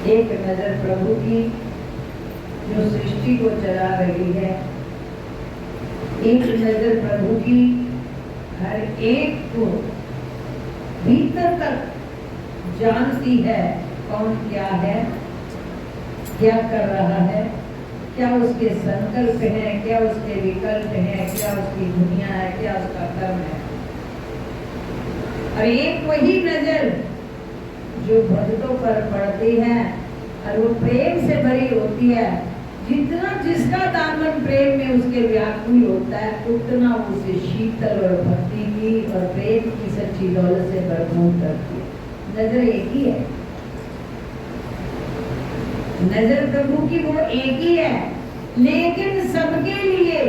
एक नजर प्रभु की जो सृष्टि को चला रही है, एक नजर प्रभु की हर एक को भीतर तक जानती है कौन क्या है, क्या कर रहा है, क्या उसके संकल्प है, क्या उसके विकल्प है, क्या उसकी दुनिया है, क्या उसका कर्म है। और एक वही नजर जो भक्तों पर पड़ती है और वो प्रेम से भरी होती है। जितना जिसका दामन प्रेम में उसके व्याकुल होता है, उतना उसे शीतल और भक्ति की और प्रेम की सच्ची दौलत से भरपूर करती है। नजर एक ही है, नजर प्रभु की वो एक ही है, लेकिन सबके लिए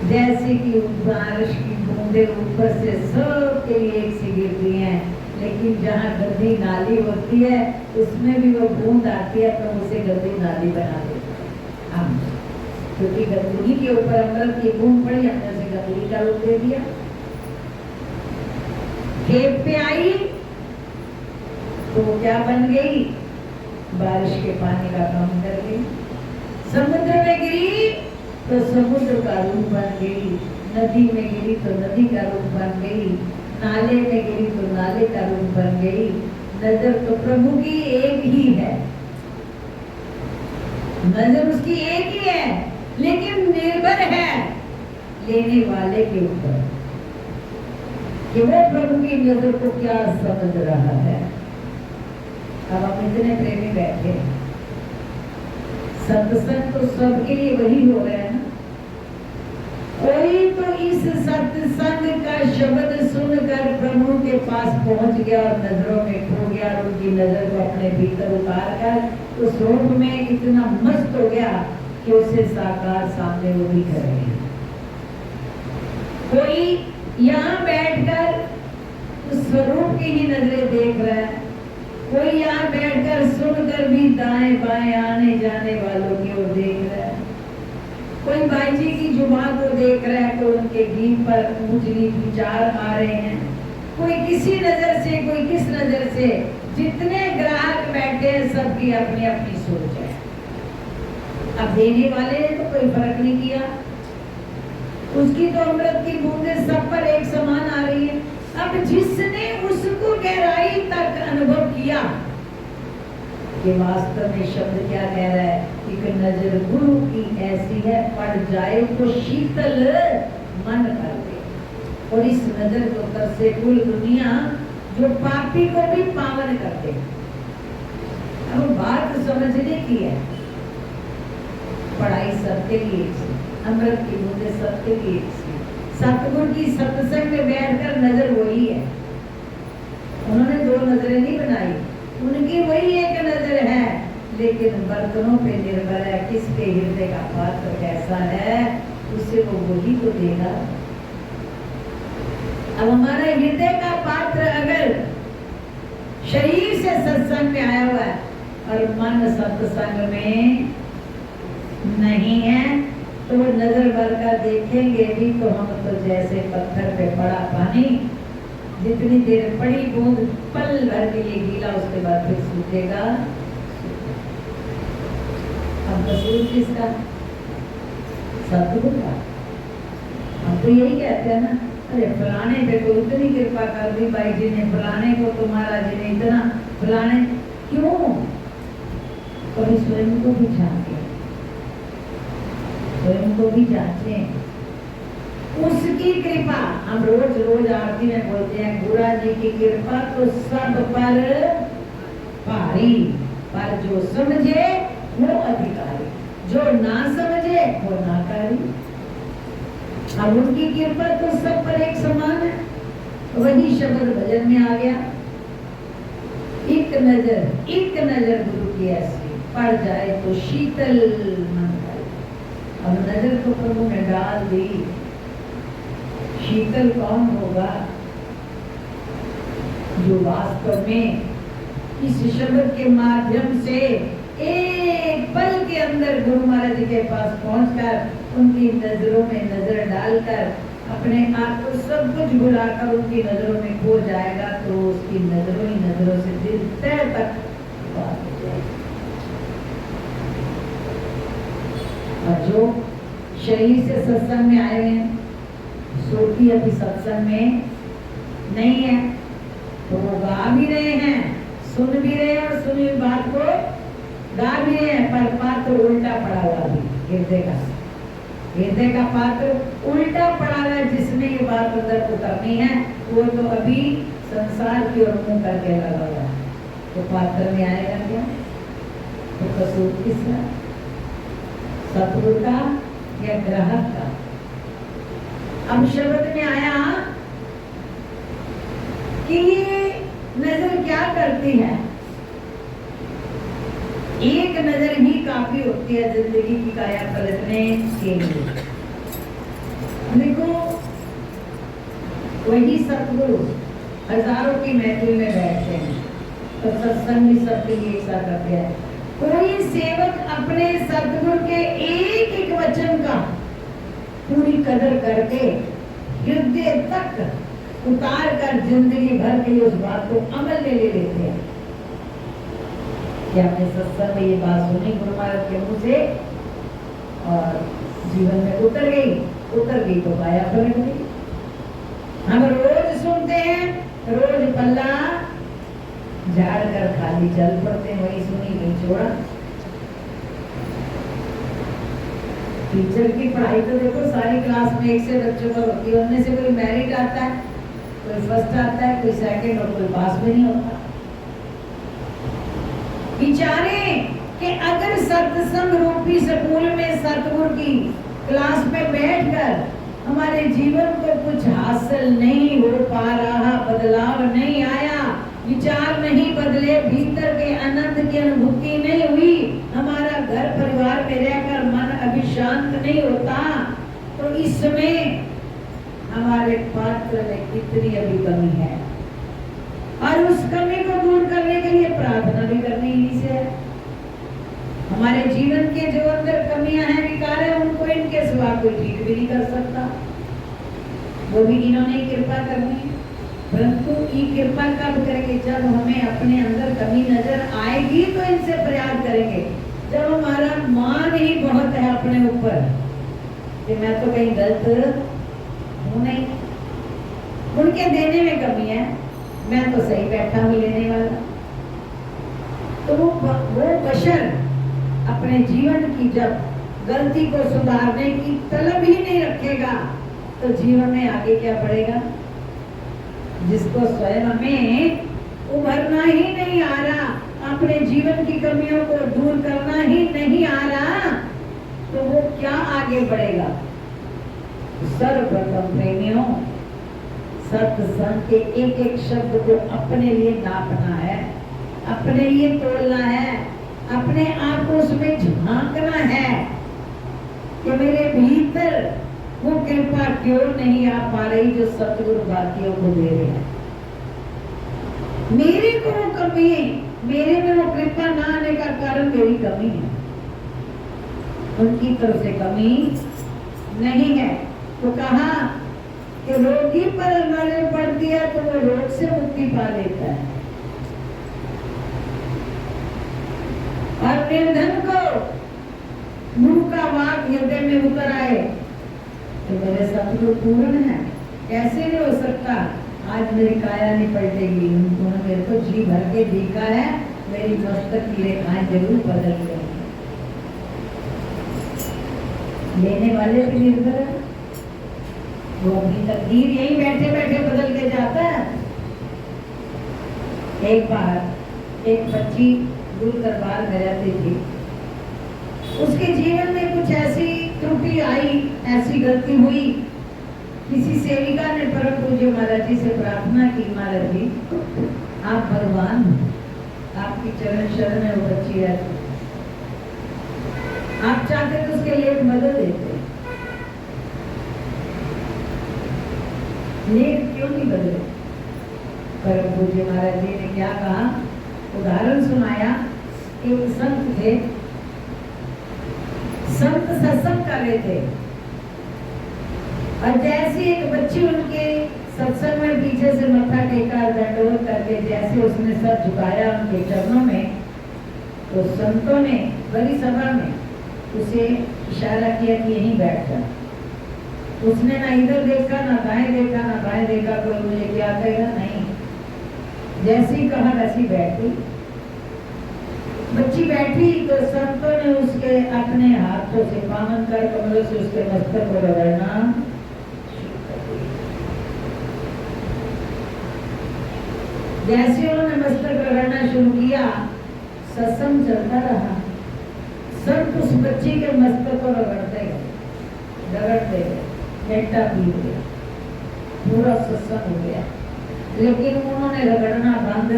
जैसे कि बारिश की बूंदे ऊपर से सबके लिए एक सी गिरती हैं, लेकिन जहाँ गंदी नाली होती है उसमें भी वो बूंद आती है तो उसे गंदी नाली बना देता है। क्योंकि गंदगी के ऊपर अमृत की बूंद पड़ी, हमने उसे गंदगी का रूप दे दिया। खेत पे आई तो क्या बन गई? बारिश के पानी का काम कर गई। समुद्र में गिरी तो समुद्र का रूप बन गई, नदी में गिरी तो नदी का रूप बन गई, नाले में गिरी तो नाले का रूप बन गई। नजर तो प्रभु की एक ही है, नजर उसकी एक ही है, लेकिन निर्भर है लेने वाले के ऊपर कि वो प्रभु की नजर को क्या समझ रहा है। अब हम इतने प्रेमी बैठे, सत्संग तो सबके लिए वही हो रहा है ना। कोई तो इस सत्संग का शब्द सुनकर प्रभु के पास पहुंच गया और नजरों में खो गया और उनकी नजर को अपने भीतर उतार कर उस रूप में इतना मस्त हो गया कि उसे साकार सामने वो भी करेंगे। कोई यहाँ बैठकर उस स्वरूप की ही नजरें देख रहा है, कोई यहाँ बैठकर सुनकर भी दाएं बाएं आने जाने वालों की ओर देख रहा है, कोई भाई जी की जुबान को देख रहा है, कोई उनके गीत पर ऊंच नीच विचार आ रहे हैं, कोई किसी नजर से, कोई किस नजर से। जितने ग्राहक बैठे हैं सबकी अपनी अपनी सोच है। अब देने वाले ने तो कोई फर्क नहीं किया, उसकी तो अमृत की बूंदें सब पर एक समान आ रही है। अब जिसने उसको गहराई तक अनुभव किया कि वास्तव में शब्द क्या कह रहा है, एक नजर गुरु की ऐसी है, पड़ जाए तो शीतल मन कर दे। और इस नजर को तरसे कुल दुनिया जो पापी को भी पावन कर दे। अब बात समझने की है, पढ़ाई सबके लिए अमृत की बूंदे सबके लिए, सतगुरु की सत्संग में बैठकर नजर वही है। उन्होंने दो नजरें नहीं बनाई, उनकी वही एक नजर है, लेकिन बर्तनों पे निर्भर है किसके हृदय का पात्र कैसा है, उसे वो वही तो देगा। अब हमारा हृदय का पात्र अगर शरीर से सत्संग में आया हुआ है और मन सत्संग में नहीं है तो वो नजर भर कर देखेंगे भी तो हम तो जैसे पत्थर पे पड़ा पानी, जितनी देर पड़ी बूंद पल भर के लिए गीला, उसके बाद फिर सूखेगा। अब कसूर किसका? सतगुरु का। हम तो यही कहते हैं ना, अरे फलाने पे तो इतनी कृपा कर दी भाई जी ने, फलाने को तो महाराज जी ने इतना, फलाने क्यों? कभी स्वयं को भी झांके, स्वयं को भी जांचे। उसकी कृपा, हम रोज रोज आरती में बोलते हैं, गुरा जी की कृपा तो सब पर भारी, पर जो समझे वो अधिकारी, जो ना समझे वो नाकारी। अब उनकी कृपा तो सब पर एक समान है। वही शब्द भजन में आ गया, एक नजर गुरु की ऐसी, पड़ जाए तो शीतल मन करे। अब नजर तो प्रभु ने डाल दी, शीतल कौन होगा? जो वास्तव में इस शब्द के माध्यम से एक पल के अंदर गुरु महाराज जी के पास पहुंचकर उनकी नजरों में नजर डालकर अपने आप को सब कुछ भुलाकर उनकी नजरों में खो जाएगा, तो उसकी नजरों ही नजरों से दिल तय तक बात हो जाएगी। और जो शरीर से सत्संग में आए हैं, सोती अभी सत्संग में नहीं है, तो वो गा भी रहे हैं, सुन भी रहे हैं और सुनी हुई बात को गा भी रहे हैं, पर पात्र उल्टा पड़ा हुआ भी हृदय का पात्र उल्टा पड़ा हुआ है। जिसने ये बात अंदर उतरनी है वो तो अभी संसार की ओर मुंह करके लगा हुआ है, तो पात्र में आएगा क्या? तो कसूर किसका? सतगुरु का या ग्राहक का? अब शब्द में आया कि ये नजर क्या करती है? एक नजर ही काफी होती है जिंदगी की काया पलटने के लिए। देखो, वही सतगुरु हजारों की महफिल में बैठते हैं, तो सत्संग भी सबके लिए एक साथ करते हैं। कोई सेवक अपने सतगुरु के एक एक वचन का पूरी कदर करके हृदय तक उतार कर जिंदगी भर के लिए उस बात को अमल में ले लेते हैं। कि आपने सत्संग में ये बात सुनी गुरु महाराज के मुंह से और जीवन में उतर गई तो काया पलट गई। हम रोज सुनते हैं, रोज पल्ला झाड़ कर खाली चल पड़ते हैं, वही सुनी नहीं छोड़ा। टीचर की पढ़ाई तो देखो सारी क्लास में 1 से बच्चों पर होती है, उनमें से कोई मेरिट आता है, कोई फर्स्ट आता है, कोई सेकंड और कोई पास भी नहीं होता। विचारे कि अगर सत्संग रूपी स्कूल में सतगुरु की क्लास में बैठकर हमारे जीवन को कुछ हासिल नहीं हो पा रहा, बदलाव नहीं आया, विचार नहीं बदले, भीतर के आनंद की अनुभूति नहीं हुई, हमारा घर परिवार में रहकर मन अभी शांत नहीं होता, तो इसमें हमारे पात्र में कितनी अभी कमी है। और उस कमी को दूर करने के लिए प्रार्थना भी करनी इन्हीं से है। हमारे जीवन के जो अंदर कमियां हैं, विकार है, उनको इनके सिवा कोई ठीक भी नहीं कर सकता, वो भी इन्होंने कृपा करनी है। परंतु ये कृपा कब करेंगे? जब हमें अपने अंदर कमी नजर आएगी तो इनसे प्रयास करेंगे। जब हमारा मान ही बहुत है अपने ऊपर कि मैं तो कहीं गलत हूं नहीं, उनके देने में कमी है, मैं तो सही बैठा हूं लेने वाला, तो वो बशर अपने जीवन की जब गलती को सुधारने की तलब ही नहीं रखेगा तो जीवन में आगे क्या बढ़ेगा? जिसको स्वयं में उभरना ही नहीं आ रहा, अपने जीवन की कमियों को दूर करना ही नहीं आ रहा, तो वो क्या आगे बढ़ेगा? सर्वप्रथम प्रेमियों, सत्संग के एक एक शब्द को अपने लिए नापना है, अपने लिए तोलना है, अपने आप को उसमें झांकना है कि मेरे भीतर वो कृपा क्यों नहीं आ पा रही जो सतगुरु बाकियों को दे रहे हैं। मेरे को वो कमी है, मेरे में वो कृपा ना आने का कारण मेरी कमी है, उनकी तरफ से कमी नहीं है। तो कहा कि रोगी पर नजर पड़ती है तो वो रोग से मुक्ति पा लेता है, और निर्धन को गुरु का वाक हृदय में उतर आए तो मेरे सतगुरु पूर्ण है, कैसे नहीं हो सकता? आज मेरी काया नहीं पलटेगी, उन्होंने मेरे को जी भर के देखा है, मेरी मस्तक की रेखाएं जरूर बदल गई। लेने वाले भी निर्भर है, वो अपनी तकदीर यही बैठे बैठे बदल के जाता है। एक बार एक बच्ची गुरु दरबार में रहती थी, उसके जीवन में कुछ ऐसी त्रुटि आई, ऐसी गलती हुई, किसी सेविका ने परम पूज्य महाराज जी से प्रार्थना की, महाराज जी आप भगवान, आपकी चरण शरण में वो बच्ची है, आप चाहते तो उसके लेख बदल देते, लेख क्यों नहीं बदले? परम पूज्य महाराज जी ने क्या कहा? उदाहरण सुनाया। एक संत थे, संत सत्संग कर रहे थे, और जैसे एक बच्ची उनके सत्संग में पीछे से मत्था टेका, दंडवत करके जैसे उसने सर झुकाया उनके चरणों में, तो संतों ने बड़ी सभा में उसे इशारा किया कि यहीं बैठ जा। उसने ना इधर देखा, ना दाएं देखा, ना बाएं देखा, कोई मुझे क्या कहेगा, नहीं। जैसी कहा वैसी बैठी। बच्ची बैठी तो संतों ने उसके अपने हाथों से पावन कर कमलों से उसके मस्तक को रगड़ना। जैसे उन्होंने मस्तक रगड़ना शुरू किया, सत्संग चलता रहा। संत उस बच्ची के मस्तक को रगड़ते गए, घंटा बीत गया, पूरा सत्संग हो गया, लेकिन उन्होंने रगड़ना बंद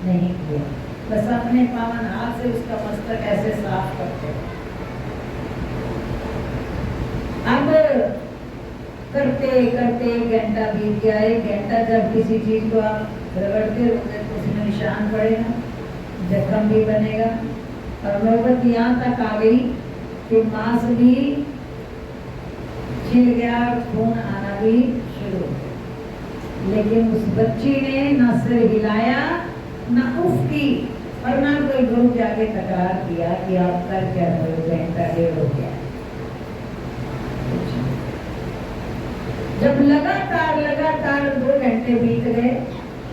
नहीं किया। बस अपने पावन हाथ से उसका मस्तक ऐसे साफ करते। अब करते करते घंटा बीत गया। एक घंटा जब किसी चीज को आप रगड़ते रहोगे तो उसमें निशान पड़ेगा, जख्म भी बनेगा, और नौबत यहाँ तक आ गई कि मांस भी छिल गया, खून आना भी शुरू। लेकिन उस बच्ची ने ना सिर हिलाया, ना उफ की, और ना कोई गुरु के आगे तकरार किया कि आप कर क्या रहे हो, घंटा डेढ़ हो गया। जब लगातार 2 घंटे बीत गए,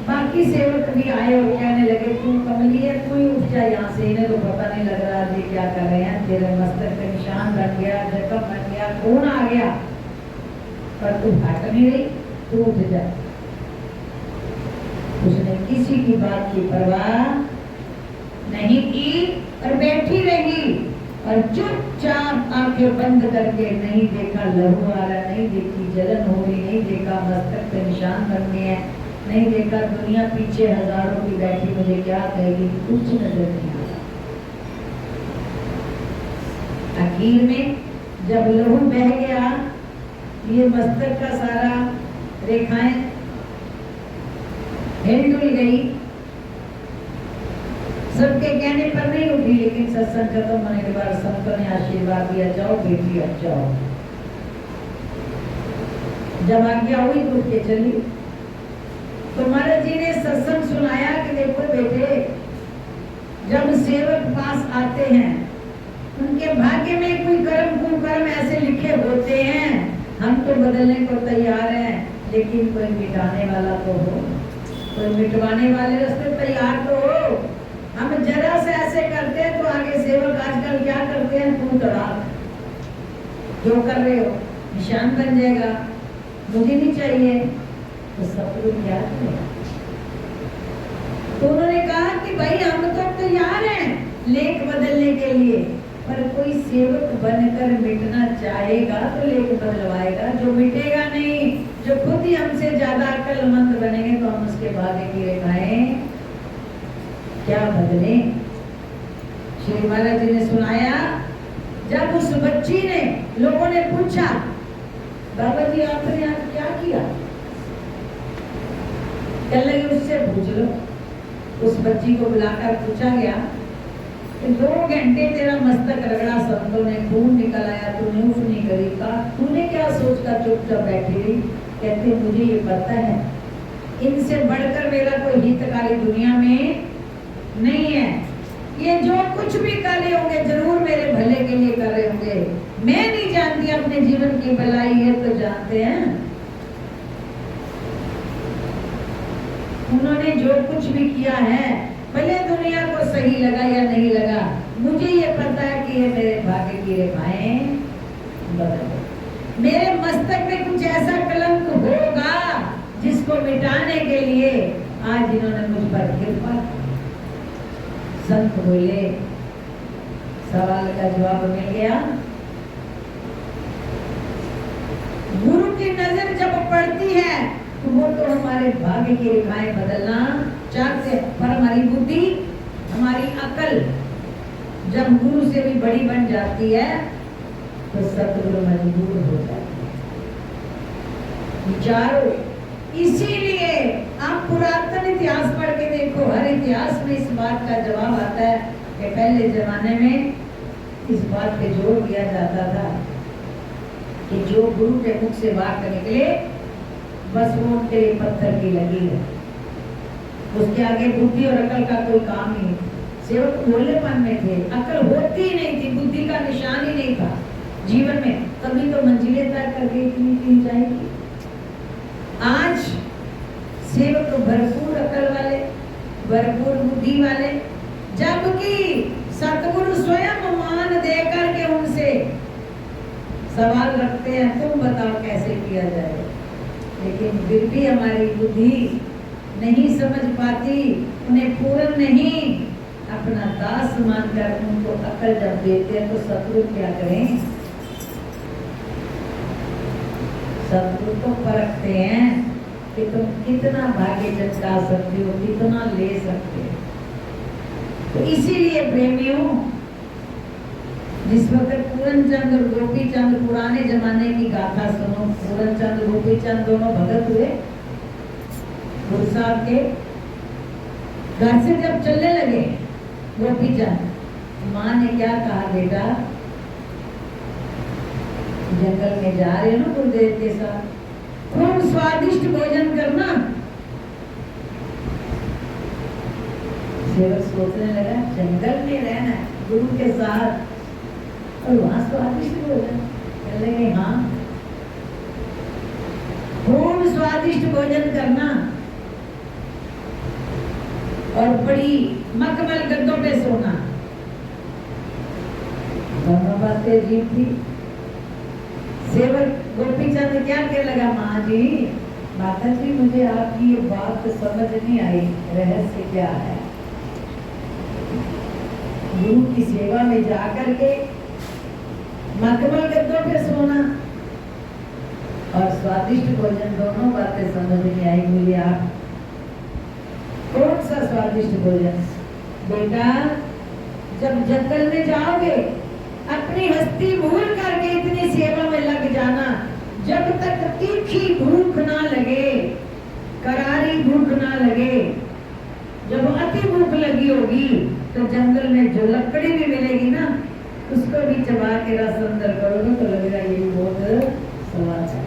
बाकी सेवक भी आए और कहने लगे, तू कमली है, तू ही उठ जा यहाँ से, इन्हें तो पता नहीं लग रहा जी क्या कर रहे हैं, तेरे मस्तक पे निशान बन गया, जख्म बन गया, खून आ गया, पर तू हट नहीं रही, तू उठ जा। उसने किसी की बात की परवाह नहीं की और बैठी रही, और चुपचाप आंखें बंद करके, नहीं देखा लहू आ रहा, नहीं देखी जलन हो रही, नहीं देखा मस्तक पे निशान बन गए हैं, नहीं देखा दुनिया पीछे हजारों की बैठी मुझे क्या कहेगी, कुछ नजर नहीं आ रहा। आखिर में जब लहू बह गया, ये मस्तक का सारा रेखाएं हिल गई, सबके कहने पर नहीं उठी, लेकिन सत्संग खत्म होने के बाद संतों ने आशीर्वाद दिया, जाओ बेटी अब जाओ। जब आज्ञा हुई तो उठ के चली। तो महाराज जी ने सत्संग सुनाया कि देखो बेटे, जब सेवक पास आते हैं उनके भाग्य में कोई कर्म कुकर्म ऐसे लिखे होते हैं, हम तो बदलने को तैयार हैं, लेकिन कोई मिटाने वाला तो हो, कोई मिटवाने वाले रास्ते तैयार तो हो। हम जरा से ऐसे करते हैं तो आगे सेवक आजकल क्या करते हैं, तू तड़ाक, जो कर रहे हो निशान बन जाएगा, मुझे नहीं चाहिए, तो सतगुरु क्या करेगा। तो उन्होंने कहा कि भाई हम तो तैयार हैं लेख बदलने के लिए, पर कोई सेवक बनकर मिटना चाहेगा तो लेख बदलवाएगा, जो मिटेगा नहीं, जो खुद ही हमसे ज्यादा अक्लमंद बनेंगे तो हम उसके भाग्य की रेखाएं क्या बदले। श्री महाराज जी ने सुनाया, जब उस बच्ची ने, लोगों ने पूछा, बाबा जी आपने आज क्या किया, कहने लगे उससे पूछ लो। उस बच्ची को बुलाकर पूछा गया कि 2 घंटे तेरा मस्तक रगड़ा, संतों ने खून निकल आया, तूने उफ नहीं करी, कहा तूने क्या सोचकर चुपचाप बैठी रही। कहते मुझे ये पता है, इनसे बढ़कर मेरा कोई हितकारी दुनिया में नहीं है, ये जो कुछ भी कर रहे होंगे जरूर मेरे भले के लिए कर रहे होंगे, मैं नहीं जानती अपने जीवन की भलाई है तो जानते हैं। उन्होंने जो कुछ भी किया है, भले दुनिया को सही लगा या नहीं लगा, मुझे ये पता है कि ये मेरे भाग्य की रेखाएं बदल, मेरे मस्तक में कुछ ऐसा कलंक होगा जिसको मिटाने के लिए आज इन्होंने मुझ पर कृपा। संत बोले, सवाल का जवाब मिल गया। गुरु की नजर जब पड़ती है तो वो तो हमारे भाग्य की रेखाएं बदलना चाहते हैं, पर हमारी बुद्धि, हमारी अकल जब गुरु से भी बड़ी बन जाती है तो सतगुरु मजबूर हो जाती है। विचारो, इसीलिए आप पुरातन इतिहास पढ़ के देखो, हर इतिहास में इस बात का जवाब आता है कि पहले जमाने में इस बात पे जोर दिया जाता था कि जो गुरु के मुख से वाक्य निकले बस वो उनके लिए पत्थर की लगी है, उसके आगे बुद्धि और अकल का कोई काम नहीं। सेवक भोलेपन में थे, अकल होती ही नहीं थी, बुद्धि का निशान ही नहीं था जीवन में, तभी तो मंजिलें तय करके इतनी जाएगी। आज सेवक तो भरपूर अकल वाले, भरपूर बुद्धि वाले, जबकि सतगुरु स्वयं मान देकर के उनसे सवाल रखते हैं, तुम बताओ कैसे किया जाए। लेकिन फिर भी हमारी बुद्धि नहीं समझ पाती, उन्हें पूर्ण नहीं, अपना दास मानकर उनको अकल जब देते हैं तो सतगुरु क्या करें? सतगुरु तो परखते हैं कि तुम कितना भाग्य चमका सकते हो, कितना ले सकते हो। तो इसीलिए प्रेमियों, जिस वक्त पूरनचंद और गोपीचंद, पुराने जमाने की गाथा सुनो, पूरनचंद गोपीचंद दोनों भगत हुए गुरु साहब के घर से जब चलने लगे गोपीचंद, माँ ने क्या कहा, बेटा जंगल में जा रहे हो ना गुरुदेव के साथ, खूब स्वादिष्ट भोजन करना। सेवक सोचने लगा जंगल में रहना गुरु के साथ और वहां स्वादिष्ट भोजन, कहने लगे हाँ, खूब स्वादिष्ट भोजन करना और बड़ी मखमल गद्दों पे सोना। दोनों बातें अजीब थी। सेवक गोपीचंद क्या कहने लगा, माँ जी, माता जी, मुझे आपकी ये बात समझ नहीं आई, रहस्य क्या है? गुरु की सेवा में जाकर के मखमल गद्दों पे सोना और स्वादिष्ट भोजन, दोनों बातें समझ नहीं आई मुझे। आप कौन सा स्वादिष्ट भोजन? बेटा, जब जंगल में जाओगे अपनी हस्ती भूल करके इतनी सेवा में लग जाना, जब तक तीखी भूख ना लगे, करारी भूख ना लगे। जब अति भूख लगी होगी तो जंगल में जो लकड़ी भी मिलेगी ना, उसको भी चबा के रस अंदर करोगे तो लगेगा ये बहुत स्वाद है।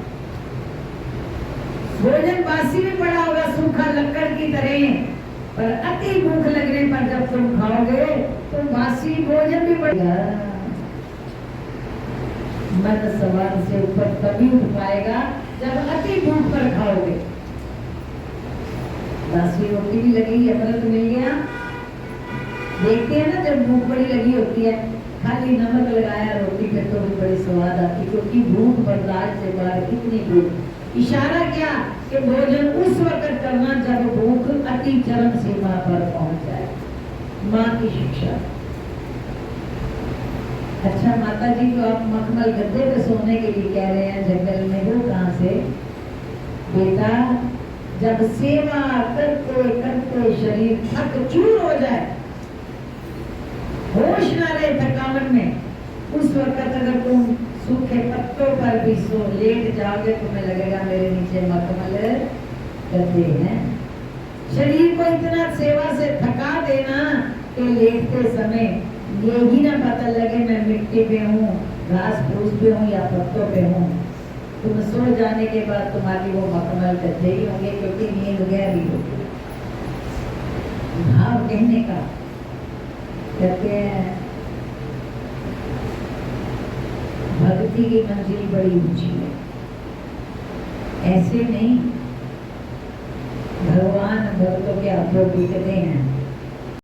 भोजन बासी में पड़ा होगा सूखा लकड़ की तरह, पर अति भूख लगने पर जब तुम खाओगे तो बासी भोजन भी पड़ेगा। मन सवाल से ऊपर तभी उठ पाएगा जब अति भूख पर खाओगे। बासी रोटी भी लगी, अमृत मिल गया। देखते हैं ना, जब भूख बड़ी लगी होती है, खाली नमक लगाया रोटी पे तो भी बड़ी स्वाद आती, क्योंकि भूख बर्दाश्त से बाहर, इतनी भूख। इशारा क्या कि भोजन उस वक्त करना जब भूख अति चरम सीमा पर पहुंच जाए। माँ की शिक्षा। अच्छा माता जी, तो आप मखमल गद्दे पे सोने के लिए कह रहे हैं जंगल में, वो कहाँ से? बेटा, जब सेवा करते करते शरीर थक चूर हो जाए, होश ना रहे थकावट में, उस वक्त अगर तुम सूखे पत्तों पर भी सो लेट जाओगे, तुम्हें लगेगा मेरे नीचे मखमल गद्दे हैं। शरीर को इतना सेवा से थका देना कि लेटते समय ये ही ना पता लगे मैं मिट्टी पे हूँ, घास फूस पे हूँ या पत्तों पे हूँ। तुम सो जाने के बाद तुम्हारी वो मखमल गद्दे ही होंगे, क्योंकि नींद गहरी होगी। भाव कहने का, कहते हैं भक्ति की मंजिल बड़ी ऊंची है, ऐसे नहीं। भगवान भक्तों के हाथों बिकते हैं।